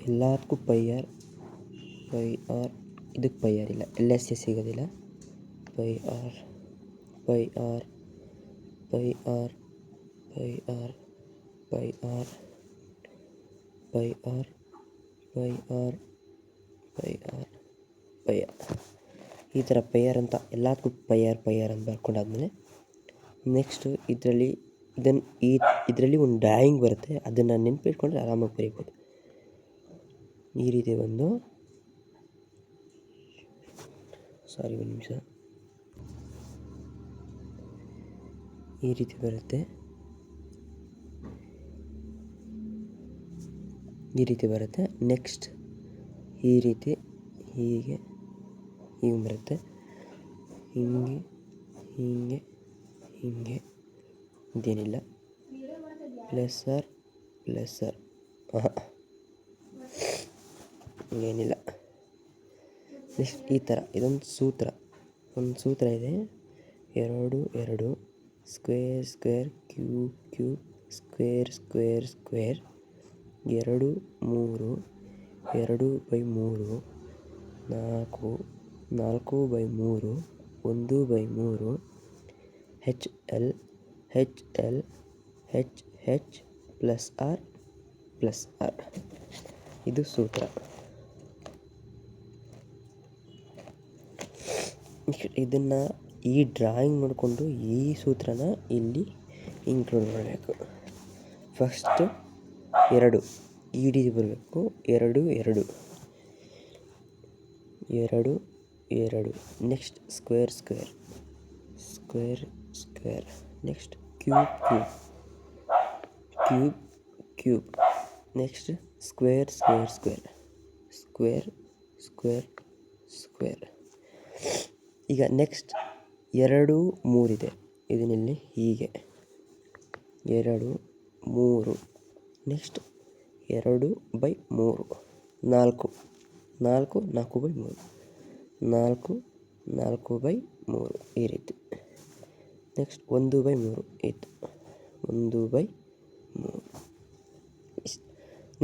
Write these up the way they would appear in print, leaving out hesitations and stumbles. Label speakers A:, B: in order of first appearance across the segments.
A: ಎಲ್ಲದಕ್ಕೂ pi r ಇದಕ್ಕೆ pi r ಇಲ್ಲ, LHS ಸಿಗೋದಿಲ್ಲ. Pi r pi r pi r pi r pi r pi r pi r pi r pi r ಈ ಥರ pi R ಅಂತ ಎಲ್ಲದಕ್ಕೂ pi R ಅಂತ ಬರ್ಕೊಂಡಾದ್ಮೇಲೆ ನೆಕ್ಸ್ಟು ಇದರಲ್ಲಿ ಒಂದು ಡ್ರಾಯಿಂಗ್ ಬರುತ್ತೆ. ಅದನ್ನು ನೆನಪಿಟ್ಕೊಂಡ್ರೆ ಆರಾಮಾಗಿ ಬರೀಬೋದು. ಈ ರೀತಿ ಒಂದು ಒಂದು ನಿಮಿಷ. ಈ ರೀತಿ ಬರುತ್ತೆ. ನೆಕ್ಸ್ಟ್ ಈ ರೀತಿ ಹೀಗೆ ಬರುತ್ತೆ. ಹಿಂಗೆ ಇದೇನಿಲ್ಲ, ಪ್ಲಸ್ ಆರ್ ಏನಿಲ್ಲ. ನೆಕ್ಸ್ಟ್ ಈ ಥರ ಇದೊಂದು ಸೂತ್ರ ಇದೆ. 2 square cube square 2 3 2/3 4/3 1/3 HL plus r ಇದು ಸೂತ್ರ. ಇದನ್ನು ಈ ಡ್ರಾಯಿಂಗ್ ಮಾಡಿಕೊಂಡು ಈ ಸೂತ್ರನ ಇಲ್ಲಿ ಇನ್ಕ್ಲೂಡ್ ಮಾಡಬೇಕು. ಫಸ್ಟು 2 ಈ ರೀತಿ ಬರಬೇಕು. 2 next square next cube next square ಈಗ ನೆಕ್ಸ್ಟ್ 2 3 ಇದೆ. ಇದನ್ನಿಲ್ಲಿ ಹೀಗೆ 2 3 ನೆಕ್ಸ್ಟ್ 2/3 4 4/3 ಈ ರೀತಿ. ನೆಕ್ಸ್ಟ್ 1/3 ಇತ್ತು 1/3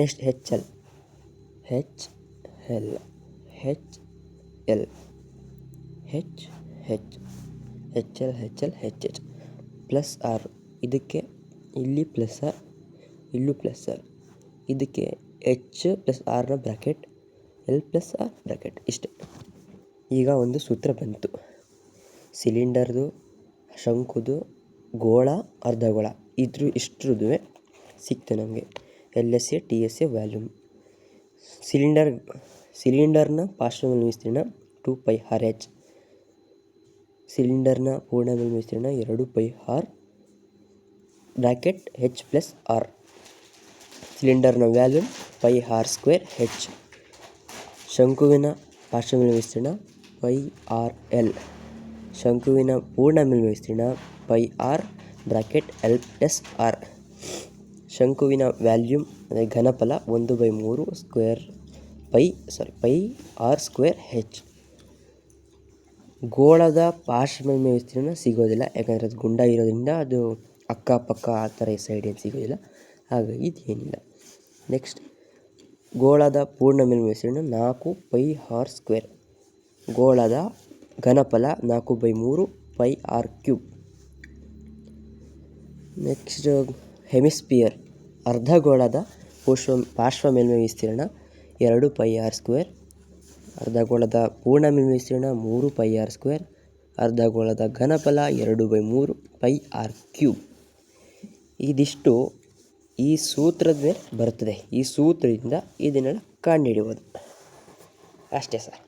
A: ನೆಕ್ಸ್ಟ್ HL ಪ್ಲಸ್ ಆರ್. ಇದಕ್ಕೆ ಇಲ್ಲಿ ಪ್ಲಸ್ ಆರ್, ಇಲ್ಲೂ ಪ್ಲಸ್ ಆರ್. ಇದಕ್ಕೆ H ಪ್ಲಸ್ ಆರ್ನ bracket, L plus r bracket. ಇಷ್ಟೇ. ಈಗ ಒಂದು ಸೂತ್ರ ಬಂತು. ಸಿಲಿಂಡರ್ದು, ಶಂಕುದು, ಗೋಳ, ಅರ್ಧಗೋಳ ಇಷ್ಟ್ರದ್ದು ಸಿಕ್ತು ನಮಗೆ. LSA TSA volume. ಸಿಲಿಂಡರ್ನ ಪಾರ್ಶ್ವಮೇಲ್ಮೈ ವಿಸ್ತೀರ್ಣ 2πr/h. ಸಿಲಿಂಡರ್ನ ಪೂರ್ಣ ಮೇಲ್ಮೈ ವಿಸ್ತೀರ್ಣ 2πr bracket H plus R. ಸಿಲಿಂಡರ್ನ ವ್ಯಾಲ್ಯೂಮ್ πr²h. ಶಂಕುವಿನ ಪಾರ್ಶ್ವಮೇಲ್ಮೈ ವಿಸ್ತೀರ್ಣ πrl. ಶಂಕುವಿನ ಪೂರ್ಣ ಮೇಲ್ಮೈ ವಿಸ್ತೀರ್ಣ πr bracket L plus R. ಶಂಕುವಿನ ವ್ಯಾಲ್ಯೂಮ್ ಅಂದರೆ ಘನಫಲ 1/3 πr²h. ಗೋಳದ ಪಾರ್ಶ್ವಮೇಲ್ಮೈ ವಿಸ್ತೀರ್ಣ ಸಿಗೋದಿಲ್ಲ, ಯಾಕಂದರೆ ಅದು ಗುಂಡ ಇರೋದ್ರಿಂದ ಅದು ಅಕ್ಕಪಕ್ಕ ಆ ಥರ ಸೈಡ್ ಏನು ಸಿಗೋದಿಲ್ಲ, ಹಾಗಾಗಿ ಇದೇನಿಲ್ಲ. ನೆಕ್ಸ್ಟ್ ಗೋಳದ ಪೂರ್ಣ ಮೇಲ್ಮೈ ವಿಸ್ತೀರ್ಣ 4πr². ಗೋಳದ ಘನಫಲ 4/3 πr³. ನೆಕ್ಸ್ಟ್ ಹೆಮಿಸ್ಪಿಯರ್ ಅರ್ಧಗೋಳದ ಪಾರ್ಶ್ವ ಮೇಲ್ಮೈ ವಿಸ್ತೀರ್ಣ 2πr². ಅರ್ಧಗೋಳದ ಪೂರ್ಣ ಮೇಲ್ಮೈ ವಿಸ್ತೀರ್ಣ 3πr². ಅರ್ಧಗೋಳದ ಘನಫಲ 2/3 πr³. ಇದಿಷ್ಟು ಈ ಸೂತ್ರದ ಮೇಲೆ ಬರ್ತದೆ. ಈ ಸೂತ್ರದಿಂದ ಇದನ್ನೆಲ್ಲ ಕಂಡುಹಿಡಿಬೋದು ಅಷ್ಟೇ ಸರ್.